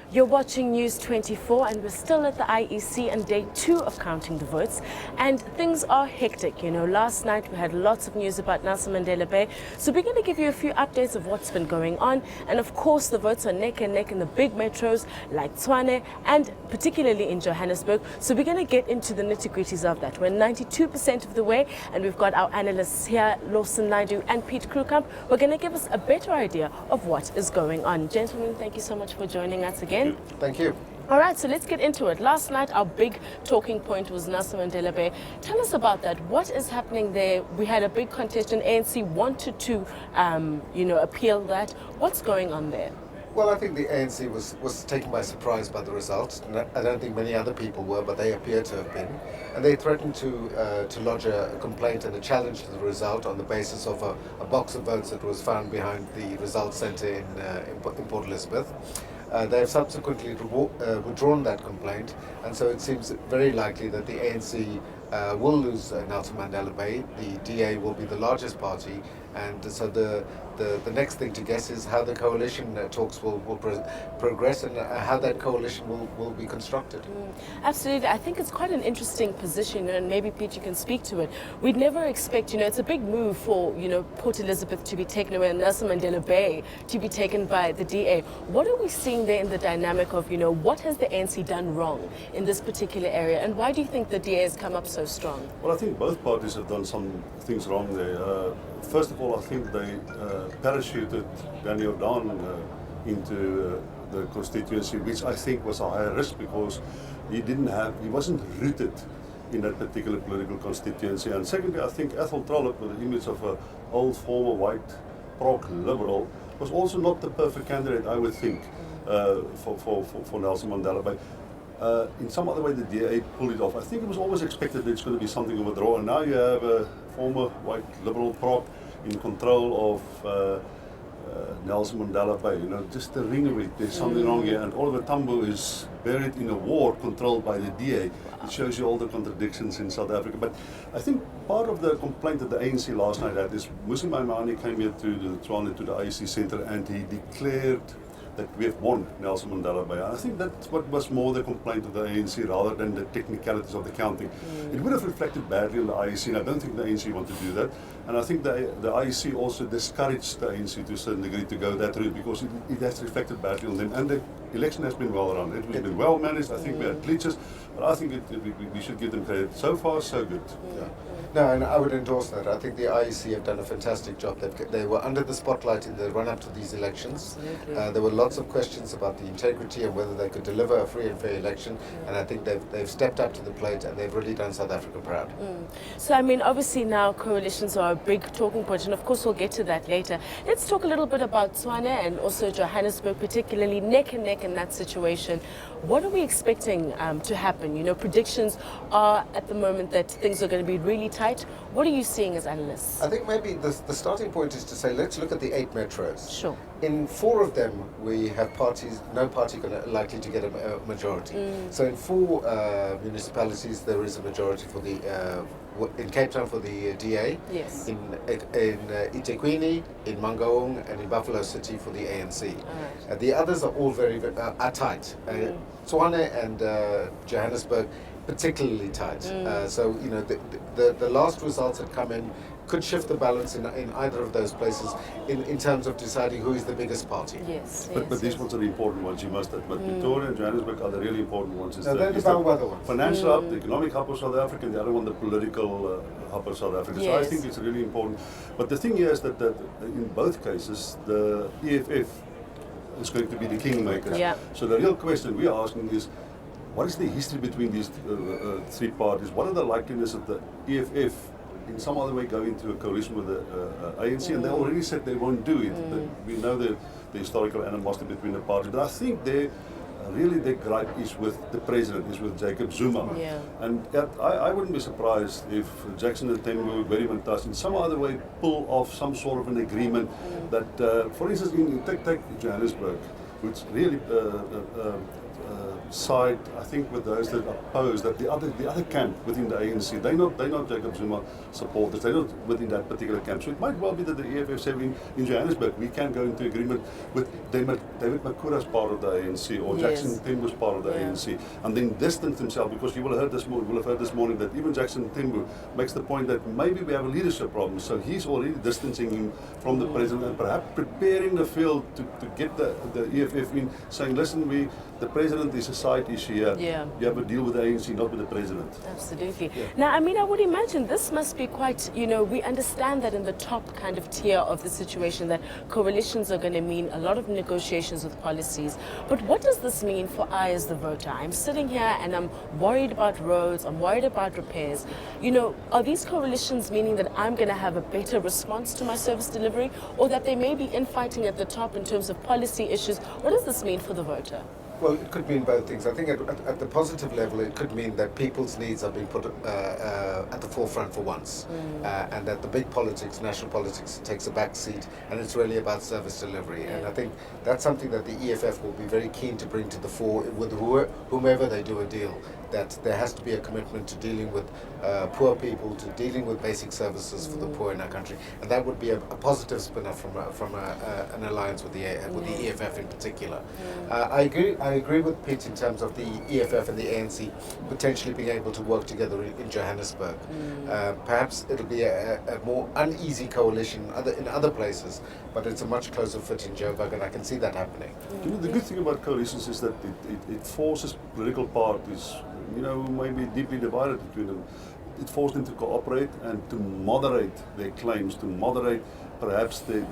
You're watching News 24 and we're still at the IEC and day 2 of counting the votes, and things are hectic. You know, last night we had lots of news about Nelson Mandela Bay, so we're going to give you a few updates of what's been going on. And of course the votes are neck and neck in the big metros like Tshwane and particularly in Johannesburg, so we're going to get into the nitty-gritties of that. We're 92% of the way and we've got our analysts here, Lawson Naidu and Pete Krukamp. We're going to give us a better idea of what is going on. Gentlemen, thank you so much for joining us again. Thank you. All right, so let's get into it. Last night, our big talking point was Nelson Mandela Bay. Tell us about that. What is happening there? We had a big contestant. ANC wanted to, appeal that. What's going on there? Well, I think the ANC was taken by surprise by the result. I don't think many other people were, but they appear to have been. And they threatened to lodge a complaint and a challenge to the result on the basis of a box of votes that was found behind the results centre in Port Elizabeth. They have subsequently withdrawn that complaint, and so it seems very likely that the ANC will lose Nelson Mandela Bay. The DA will be the largest party, and so the next thing to guess is how the coalition talks will progress and how that coalition will be constructed. Absolutely. I think it's quite an interesting position, and maybe Pete, you can speak to it. We'd never expect, it's a big move for, Port Elizabeth to be taken away and Nelson Mandela Bay to be taken by the DA. What are we seeing there in the dynamic of, what has the ANC done wrong in this particular area, and why do you think the DA has come up so strong? Well, I think both parties have done some things wrong there. First of all, I think they parachuted Daniel Don into the constituency, which I think was a higher risk because he wasn't rooted in that particular political constituency. And secondly, I think Ethel Trollip, with the image of an old former white prog liberal, was also not the perfect candidate, I would think, for Nelson Mandela Bay. In some other way, the DA pulled it off. I think it was always expected that it's going to be something of a draw, and now you have a former white liberal prop in control of Nelson Mandela Bay. Just the ring of it, there's something wrong here, and Oliver Tambo is buried in a war controlled by the DA. It shows you all the contradictions in South Africa. But I think part of the complaint that the ANC last night had is Musi Maimane came here to the Tshwane, to the IEC Centre, and he declared that we have won Nelson Mandela Bay. I think that's what was more the complaint of the ANC rather than the technicalities of the counting. It would have reflected badly on the IEC, and I don't think the ANC want to do that. And I think the IEC also discouraged the ANC to a certain degree to go that route because it has reflected badly on them. And the election has been well run. It has been well managed. I think we had glitches, but I think we should give them credit. So far, so good. Yeah. No, and I would endorse that. I think the IEC have done a fantastic job. They were under the spotlight in the run-up to these elections. There were lots of questions about the integrity and whether they could deliver a free and fair election, and I think they've stepped up to the plate and they've really done South Africa proud. So, obviously now coalitions are a big talking point, and of course we'll get to that later. Let's talk a little bit about Tshwane and also Johannesburg, particularly neck and neck in that situation. What are we expecting to happen? Predictions are at the moment that things are going to be really tight. What are you seeing as analysts? I think maybe the starting point is to say, let's look at the 8 metros. Sure. In 4 of them, we have no party likely to get a majority. So in 4 municipalities, there is a majority for the in Cape Town for the DA. Yes. In eThekwini, in Mangaung, and in Buffalo City for the ANC. Right. The others are all very are tight. Tshwane and Johannesburg, particularly tight. So the last results that come in could shift the balance in either of those places in terms of deciding who is the biggest party. Yes. But these ones are the important ones, you must admit. Victoria and Johannesburg are the really important ones. No, they're the bellwether ones. Financial hub, the economic hub of South Africa, and the other one the political hub of South Africa. So I think it's really important. But the thing here is that in both cases, the EFF is going to be the kingmakers. Yeah. So the real question we are asking is, what is the history between these 3 parties? What are the likeliness of the EFF in some other way go into a coalition with the ANC, and they already said they won't do it. We know the historical animosity between the parties, but I think really their gripe is with the president, is with Jacob Zuma. Yeah. And I wouldn't be surprised if Jackson and Tembo, Berry Mantas in some other way pull off some sort of an agreement that, for instance, take Johannesburg, which really side, I think, with those that oppose that the other camp within the ANC, they're not Jacob Zuma supporters. They're not within that particular camp. So it might well be that the EFF said in Johannesburg we can go into agreement with David Makura's part of the ANC or Jackson Tembu's part of the ANC, and then distance himself, because you will have heard this morning that even Jackson Tembu makes the point that maybe we have a leadership problem. So he's already distancing him from the president and perhaps preparing the field to get the EFF in, saying, listen, the president is a side issue here. You have to deal with the ANC, not with the president. Absolutely. Now, I mean, I would imagine this must be quite, we understand that in the top kind of tier of the situation that coalitions are going to mean a lot of negotiations with policies. But what does this mean for I as the voter? I'm sitting here and I'm worried about roads, I'm worried about repairs. Are these coalitions meaning that I'm going to have a better response to my service delivery, or that they may be infighting at the top in terms of policy issues? What does this mean for the voter? Well, it could mean both things. I think at the positive level, it could mean that people's needs are being put at the forefront for once, and that the big politics, national politics, takes a back seat, and it's really about service delivery. And I think that's something that the EFF will be very keen to bring to the fore with whomever they do a deal, that there has to be a commitment to dealing with poor people, to dealing with basic services for the poor in our country, and that would be a positive spin-off from an alliance with the EFF in particular. I agree with Pete in terms of the EFF and the ANC potentially being able to work together in Johannesburg. Perhaps it'll be a more uneasy coalition in other places, but it's a much closer fit in Joburg, and I can see that happening. The good thing about coalitions is that it forces political parties, who may be deeply divided between them, it forces them to cooperate and to moderate their claims, to moderate perhaps the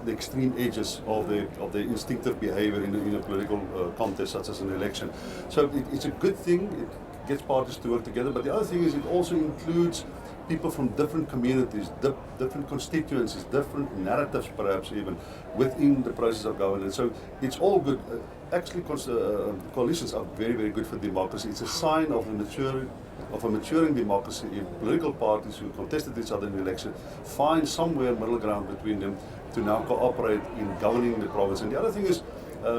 extreme edges of the instinctive behavior in a political contest such as an election. So it's a good thing, it gets parties to work together, but the other thing is it also includes people from different communities, different constituencies, different narratives perhaps even, within the process of governance. So it's all good. Actually, coalitions are very, very good for democracy. It's a sign of a maturing democracy if political parties who contested each other in the election find somewhere middle ground between them to now cooperate in governing the province. And the other thing is,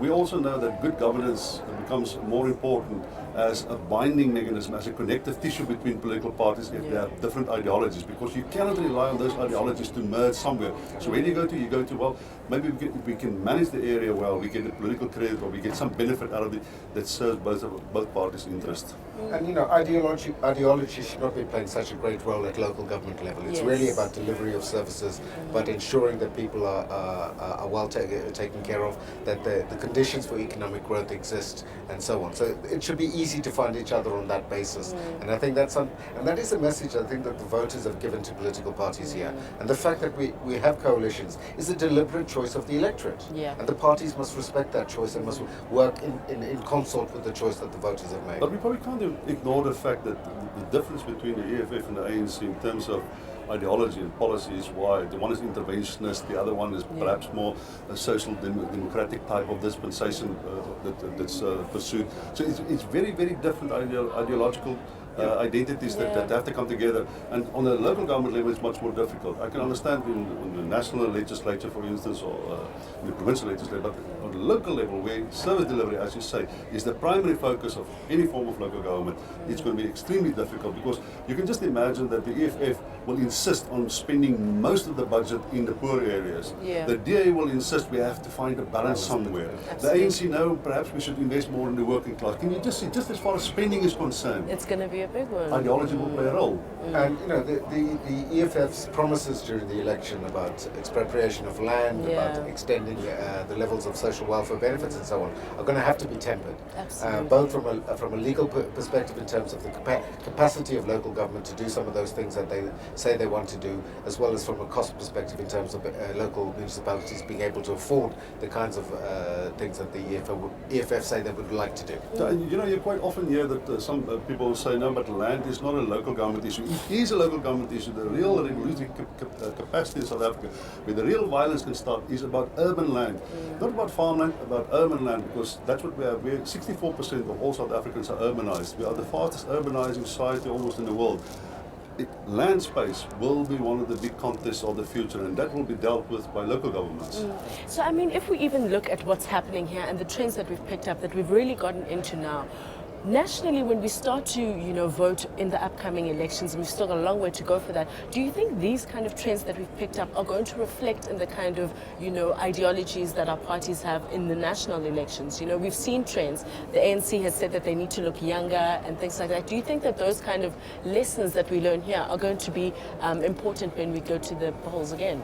we also know that good governance becomes more important as a binding mechanism, as a connective tissue between political parties if they have different ideologies, because you cannot rely on those ideologies to merge somewhere. So where do you go to, well, maybe we can manage the area well, we get the political credit, or we get some benefit out of it that serves both parties' interests. And ideology should not be playing such a great role at local government level. It's really about delivery of services, but ensuring that people are well taken care of, that the conditions for economic growth exist, and so on. So it should be easy to find each other on that basis. And I think that is a message I think that the voters have given to political parties here. And the fact that we have coalitions is a deliberate choice of the electorate. And the parties must respect that choice and must work in consort with the choice that the voters have made. But we probably can't ignore the fact that the difference between the EFF and the ANC in terms of ideology and policy is wide. The one is interventionist, the other one is perhaps more a social democratic type of dispensation that's pursued. So it's very, very different ideological identities that have to come together. And on a local government level, it's much more difficult. I can understand in the national legislature, for instance, or in the provincial legislature, but on the local level, where service delivery, as you say, is the primary focus of any form of local government, it's going to be extremely difficult, because you can just imagine that the EFF will insist on spending most of the budget in the poor areas. The DA will insist we have to find a balance somewhere. Absolutely. The ANC, no, perhaps we should invest more in the working class. Can you just see, just as far as spending is concerned, it's going to be a big one. Ideology will play a role. And the EFF's promises during the election about expropriation of land, about extending the levels of social welfare benefits and so on, are going to have to be tempered. Both from a legal perspective in terms of the capacity of local government to do some of those things that they say they want to do, as well as from a cost perspective in terms of local municipalities being able to afford the kinds of things that the EFF say they would like to do. You quite often hear that some people say, no, but land is not a local government issue. It is a local government issue. The real revolutionary capacity in South Africa, where the real violence can start, is about urban land. Not about farmland, about urban land, because that's what we have. 64% of all South Africans are urbanized. We are the fastest urbanizing society almost in the world. land space will be one of the big contests of the future, and that will be dealt with by local governments. So, I mean, if we even look at what's happening here and the trends that we've picked up, that we've really gotten into now, nationally, when we start to, vote in the upcoming elections, and we've still got a long way to go for that, do you think these kind of trends that we've picked up are going to reflect in the kind of, ideologies that our parties have in the national elections? We've seen trends. The ANC has said that they need to look younger and things like that. Do you think that those kind of lessons that we learn here are going to be important when we go to the polls again?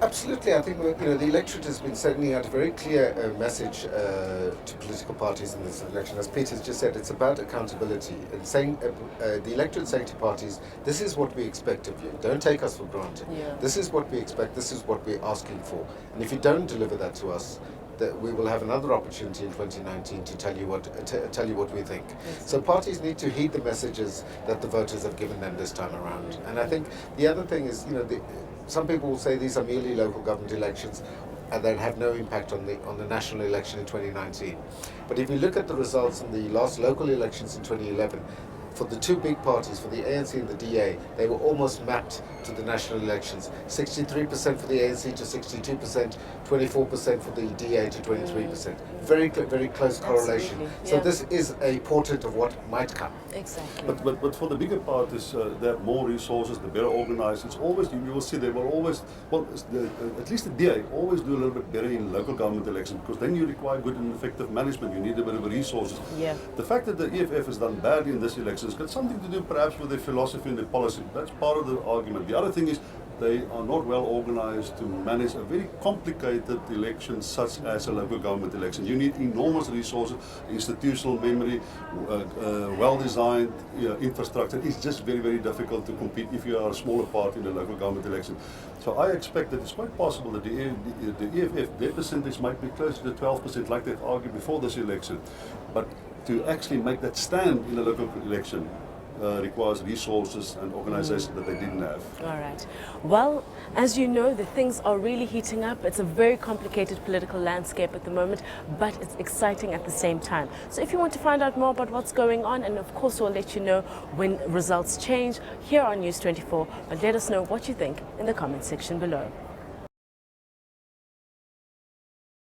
Absolutely. I think the electorate has been sending out a very clear message to political parties in this election. As Peter's just said, it's about accountability and saying the electorate saying to parties, this is what we expect of you. Don't take us for granted. Yeah. This is what we expect. This is what we're asking for. And if you don't deliver that to us, that we will have another opportunity in 2019 to tell you what we think. Yes. So parties need to heed the messages that the voters have given them this time around. And I think the other thing is, some people will say these are merely local government elections and that have no impact on the national election in 2019. But if you look at the results in the last local elections in 2011, for the two big parties, for the ANC and the DA, they were almost mapped to the national elections. 63% for the ANC to 62%, 24% for the DA to 23%. Very close correlation. Yeah. So this is a portent of what might come. Exactly. But for the bigger parties, they have more resources, they're better organized. It's always, you will see, they will always, at least the DA always do a little bit better in local government elections, because then you require good and effective management. You need a bit of resources. Yeah. The fact that the EFF has done badly in this election has got something to do perhaps with their philosophy and their policy. That's part of the argument. The other thing is they are not well organized to manage a very complicated election such as a local government election. You need enormous resources, institutional memory, well-designed infrastructure. It's just very difficult to compete if you are a smaller party in a local government election. So I expect that it's quite possible that the EFF, their percentage might be closer to 12%, like they've argued before this election. But to actually make that stand in a local election requires resources and organization that they didn't have. All right. Well, as you know, the things are really heating up. It's a very complicated political landscape at the moment, but it's exciting at the same time. So if you want to find out more about what's going on, and of course we'll let you know when results change here on News 24, but let us know what you think in the comment section below.